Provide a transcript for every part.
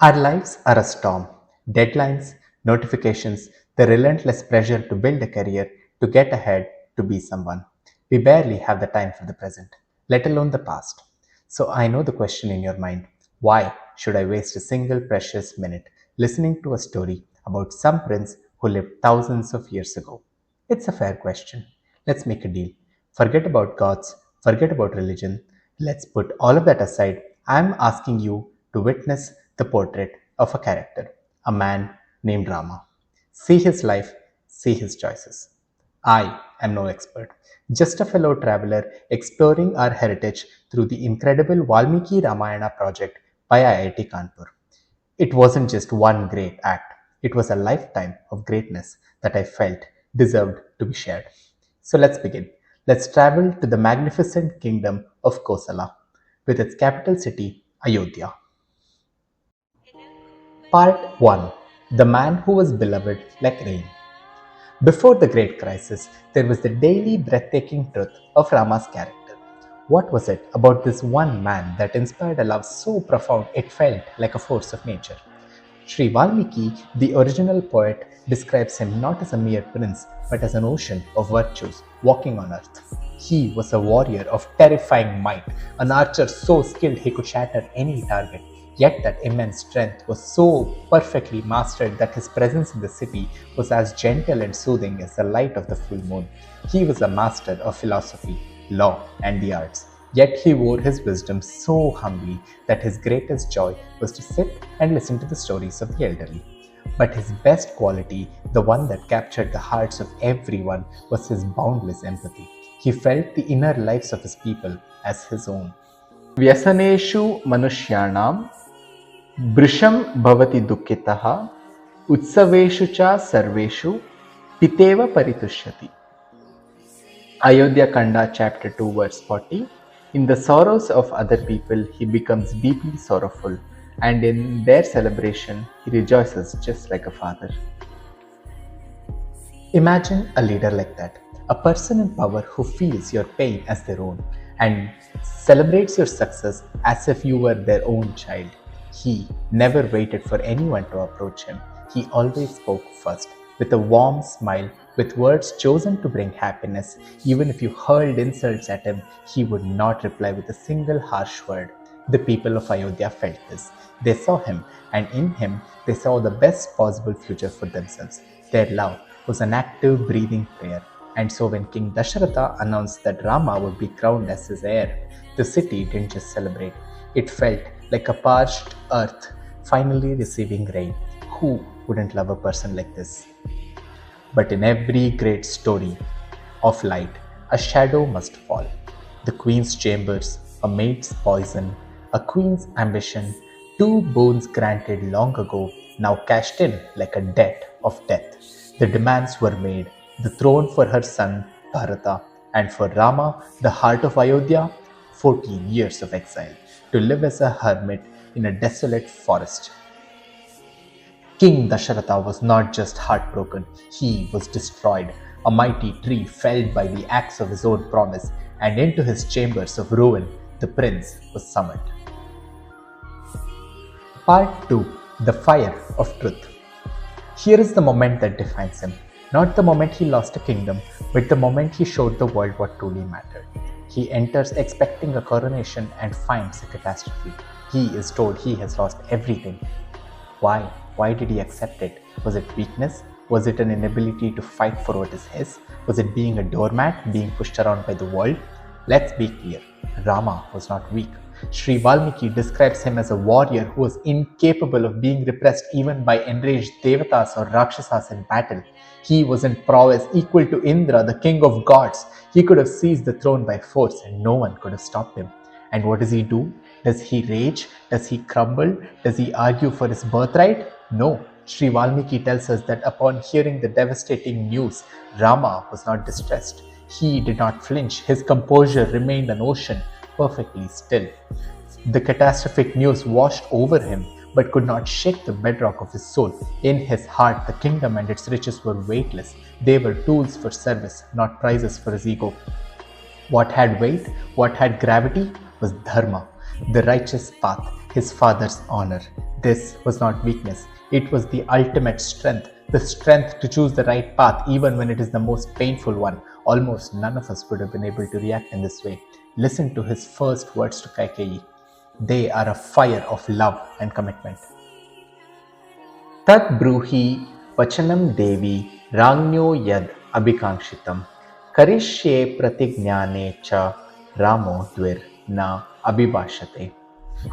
Our lives are a storm. Deadlines, notifications, the relentless pressure to build a career, to get ahead, to be someone. We barely have the time for the present, let alone the past. So I know the question in your mind: why should I waste a single precious minute listening to a story about some prince who lived thousands of years ago? It's a fair question. Let's make a deal. Forget about gods, forget about religion. Let's put all of that aside. I'm asking you to witness the portrait of a character, a man named Rama. See his life, see his choices. I am no expert, just a fellow traveler exploring our heritage through the incredible Valmiki Ramayana project by IIT Kanpur. It wasn't just one great act, it was a lifetime of greatness that I felt deserved to be shared. So let's begin. Let's travel to the magnificent kingdom of Kosala with its capital city, Ayodhya. Part 1: The Man Who Was Beloved Like Rain. Before the Great Crisis, there was the daily breathtaking truth of Rama's character. What was it about this one man that inspired a love so profound it felt like a force of nature? Sri Valmiki, the original poet, describes him not as a mere prince but as an ocean of virtues walking on earth. He was a warrior of terrifying might, an archer so skilled he could shatter any target. Yet that immense strength was so perfectly mastered that his presence in the city was as gentle and soothing as the light of the full moon. He was a master of philosophy, law, and the arts. Yet he wore his wisdom so humbly that his greatest joy was to sit and listen to the stories of the elderly. But his best quality, the one that captured the hearts of everyone, was his boundless empathy. He felt the inner lives of his people as his own. व्यसनेषु मनुष्याणां भृशं भवति दुःखितः उत्सवेषु च सर्वेषु पितेव परितुष्यति. Ayodhya Kanda chapter 2 verse 40. In the sorrows of other people he becomes deeply sorrowful, and in their celebration he rejoices just like a father. Imagine a leader like that, a person in power who feels your pain as their own and celebrates your success as if you were their own child. He never waited for anyone to approach him. He always spoke first, with a warm smile, with words chosen to bring happiness. Even if you hurled insults at him, he would not reply with a single harsh word. The people of Ayodhya felt this. They saw him, and in him they saw the best possible future for themselves. Their love was an active, breathing prayer. And so when King Dasharatha announced that Rama would be crowned as his heir, the city didn't just celebrate. It felt like a parched earth finally receiving rain. Who wouldn't love a person like this? But in every great story of light, a shadow must fall. The queen's chambers, a maid's poison, a queen's ambition, two boons granted long ago, now cashed in like a debt of death. The demands were made, the throne for her son Bharata, and for Rama, the heart of Ayodhya, 14 years of exile, to live as a hermit in a desolate forest. King Dasharatha was not just heartbroken, he was destroyed. A mighty tree felled by the axe of his own promise, and into his chambers of ruin, the prince was summoned. Part 2: The Fire of Truth. Here is the moment that defines him. Not the moment he lost a kingdom, but the moment he showed the world what truly mattered. He enters expecting a coronation and finds a catastrophe. He is told he has lost everything. Why? Why did he accept it? Was it weakness? Was it an inability to fight for what is his? Was it being a doormat, being pushed around by the world? Let's be clear, Rama was not weak. Sri Valmiki describes him as a warrior who was incapable of being repressed even by enraged devatas or rakshasas in battle. He was in prowess equal to Indra, the king of gods. He could have seized the throne by force and no one could have stopped him. And what does he do? Does he rage? Does he crumble? Does he argue for his birthright? No. Sri Valmiki tells us that upon hearing the devastating news, Rama was not distressed. He did not flinch. His composure remained an ocean, perfectly still. The catastrophic news washed over him, but could not shake the bedrock of his soul. In his heart, the kingdom and its riches were weightless. They were tools for service, not prizes for his ego. What had weight, what had gravity, was dharma, the righteous path, his father's honor. This was not weakness, it was the ultimate strength, the strength to choose the right path even when it is the most painful one. Almost none of us would have been able to react in this way. Listen to his first words to Kaikeyi. They are a fire of love and commitment. Tat bruhi vachanam devi ragnyo yad abhikangshitam karishye pratignane cha ramo dvir na abhibhashate.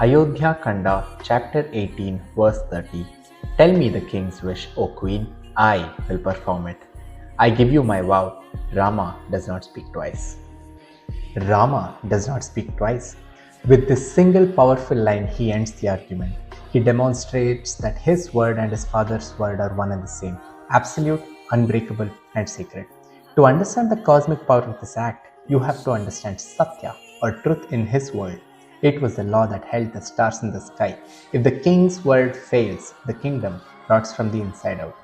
Ayodhya Kanda, chapter 18, verse 30. Tell me the king's wish, O queen, I will perform it. I give you my vow. Rama does not speak twice. Rama does not speak twice. With this single powerful line, he ends the argument. He demonstrates that his word and his father's word are one and the same, absolute, unbreakable, and sacred. To understand the cosmic power of this act, you have to understand Satya, or truth in his world. It was the law that held the stars in the sky. If the king's word fails, the kingdom rots from the inside out.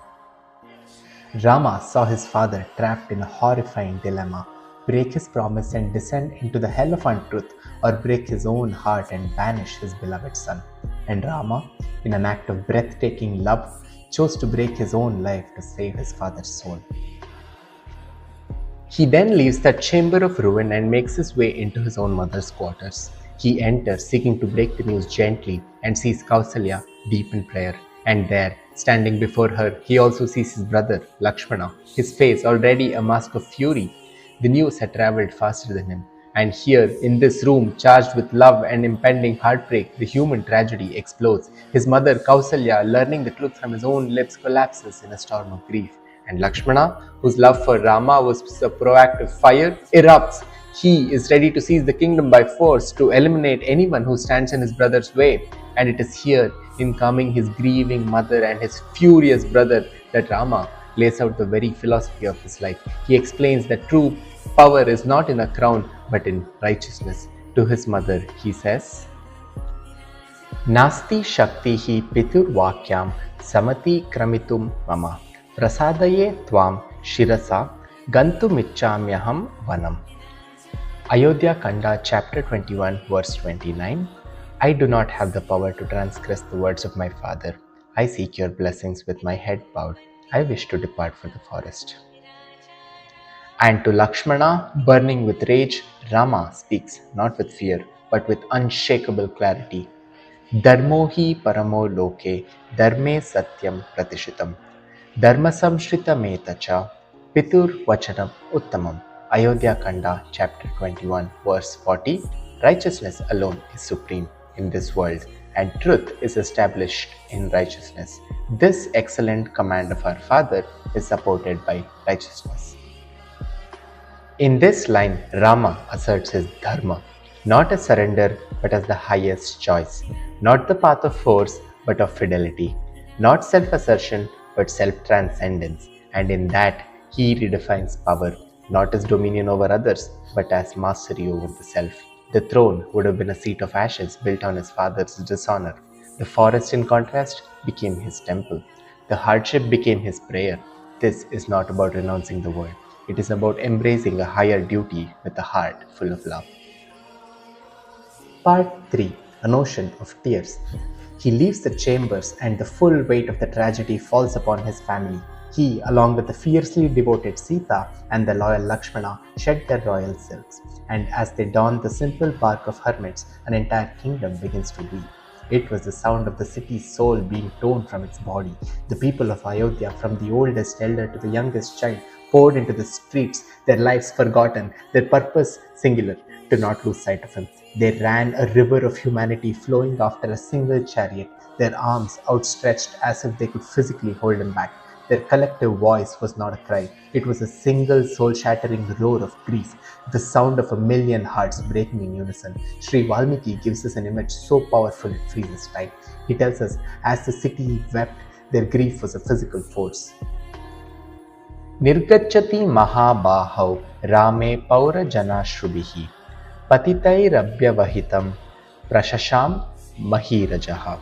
Rama saw his father trapped in a horrifying dilemma: break his promise and descend into the hell of untruth, or break his own heart and banish his beloved son. And Rama, in an act of breathtaking love, chose to break his own life to save his father's soul. He then leaves that chamber of ruin and makes his way into his own mother's quarters. He enters, seeking to break the news gently, and sees Kausalya deep in prayer. And there, standing before her, he also sees his brother, Lakshmana, his face already a mask of fury. The news had travelled faster than him. And here, in this room, charged with love and impending heartbreak, the human tragedy explodes. His mother, Kausalya, learning the truth from his own lips, collapses in a storm of grief. And Lakshmana, whose love for Rama was a proactive fire, erupts. He is ready to seize the kingdom by force, to eliminate anyone who stands in his brother's way. And it is here, in calming his grieving mother and his furious brother, that Rama lays out the very philosophy of his life. He explains that true power is not in a crown, but in righteousness. To his mother, he says, Nasti shaktihi pitur vakyam samati kramitum mama prasadaye tvam shirasa gantumicchamyaham vanam. Ayodhya Kanda, chapter 21, verse 29. I do not have the power to transgress the words of my father. I seek your blessings with my head bowed. I wish to depart for the forest. And to Lakshmana, burning with rage, Rama speaks not with fear, but with unshakable clarity. Dharmo hi paramo loke, dharme satyam pratishitam, dharma samshrita metacha, pitur vachanam uttamam. Ayodhya Kanda, chapter 21, verse 40. Righteousness alone is supreme in this world, and truth is established in righteousness. This excellent command of our Father is supported by righteousness. In this line, Rama asserts his dharma, not as surrender but as the highest choice, not the path of force but of fidelity, not self-assertion but self-transcendence, and in that he redefines power, not as dominion over others but as mastery over the self. The throne would have been a seat of ashes built on his father's dishonor. The forest, in contrast, became his temple. The hardship became his prayer. This is not about renouncing the world. It is about embracing a higher duty with a heart full of love. Part 3. An ocean of tears. He leaves the chambers and the full weight of the tragedy falls upon his family. He, along with the fiercely devoted Sita and the loyal Lakshmana, shed their royal silks. And as they don the simple bark of hermits, an entire kingdom begins to weep. It was the sound of the city's soul being torn from its body. The people of Ayodhya, from the oldest elder to the youngest child, poured into the streets, their lives forgotten, their purpose singular, to not lose sight of him. They ran a river of humanity flowing after a single chariot, their arms outstretched as if they could physically hold him back. Their collective voice was not a cry. It was a single soul-shattering roar of grief, the sound of a million hearts breaking in unison. Sri Valmiki gives us an image so powerful it freezes time. He tells us, as the city wept, their grief was a physical force. Nirgacchati mahabahau rame paura janashrubihi patitairabhyavahitam prashasham mahirajaha.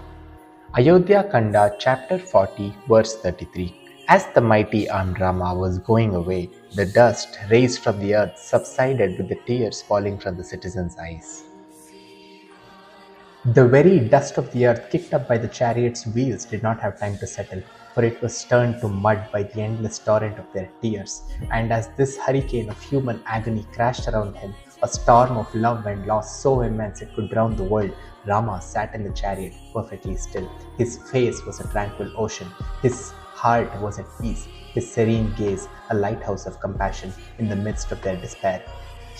Ayodhya Kanda, chapter 40, verse 33. As the mighty armed Rama was going away, the dust raised from the earth subsided with the tears falling from the citizens' eyes. The very dust of the earth kicked up by the chariot's wheels did not have time to settle, for it was turned to mud by the endless torrent of their tears. And as this hurricane of human agony crashed around him, a storm of love and loss so immense it could drown the world, Rama sat in the chariot perfectly still. His face was a tranquil ocean. His heart was at peace. His serene gaze a lighthouse of compassion in the midst of their despair.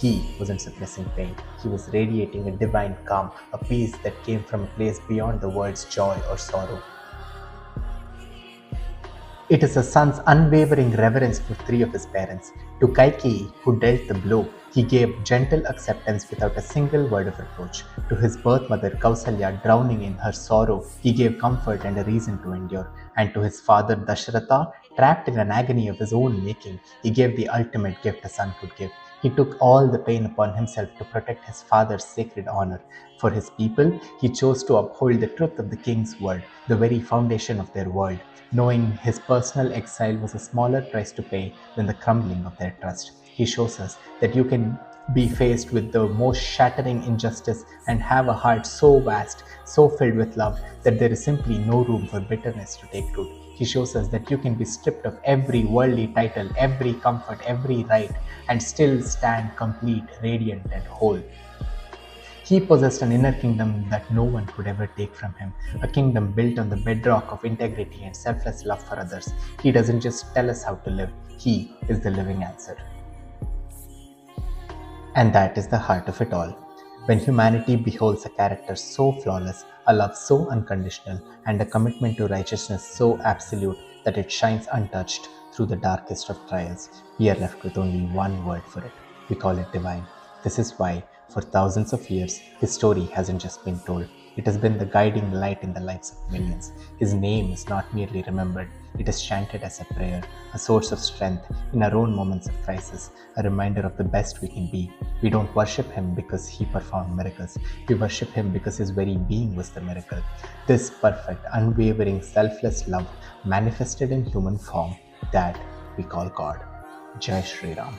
He wasn't suppressing pain. He was radiating a divine calm, a peace that came from a place beyond the words joy or sorrow. It is a son's unwavering reverence for three of his parents. To Kaikeyi, who dealt the blow, he gave gentle acceptance without a single word of reproach. To his birth mother Kausalya, drowning in her sorrow, he gave comfort and a reason to endure. And to his father Dashratha, trapped in an agony of his own making, he gave the ultimate gift a son could give. He took all the pain upon himself to protect his father's sacred honor. For his people, he chose to uphold the truth of the king's word, the very foundation of their world, knowing his personal exile was a smaller price to pay than the crumbling of their trust. He shows us that you can be faced with the most shattering injustice and have a heart so vast, so filled with love, that there is simply no room for bitterness to take root. He shows us that you can be stripped of every worldly title, every comfort, every right, and still stand complete, radiant, and whole. He possessed an inner kingdom that no one could ever take from him, a kingdom built on the bedrock of integrity and selfless love for others. He doesn't just tell us how to live, he is the living answer. And that is the heart of it all. When humanity beholds a character so flawless, a love so unconditional, and a commitment to righteousness so absolute that it shines untouched through the darkest of trials, we are left with only one word for it. We call it divine. This is why, for thousands of years, his story hasn't just been told. It has been the guiding light in the lives of millions. His name is not merely remembered, it is chanted as a prayer, a source of strength in our own moments of crisis, a reminder of the best we can be. We don't worship him because he performed miracles. We worship him because his very being was the miracle. This perfect, unwavering, selfless love manifested in human form, that we call God. Jai Shri Ram.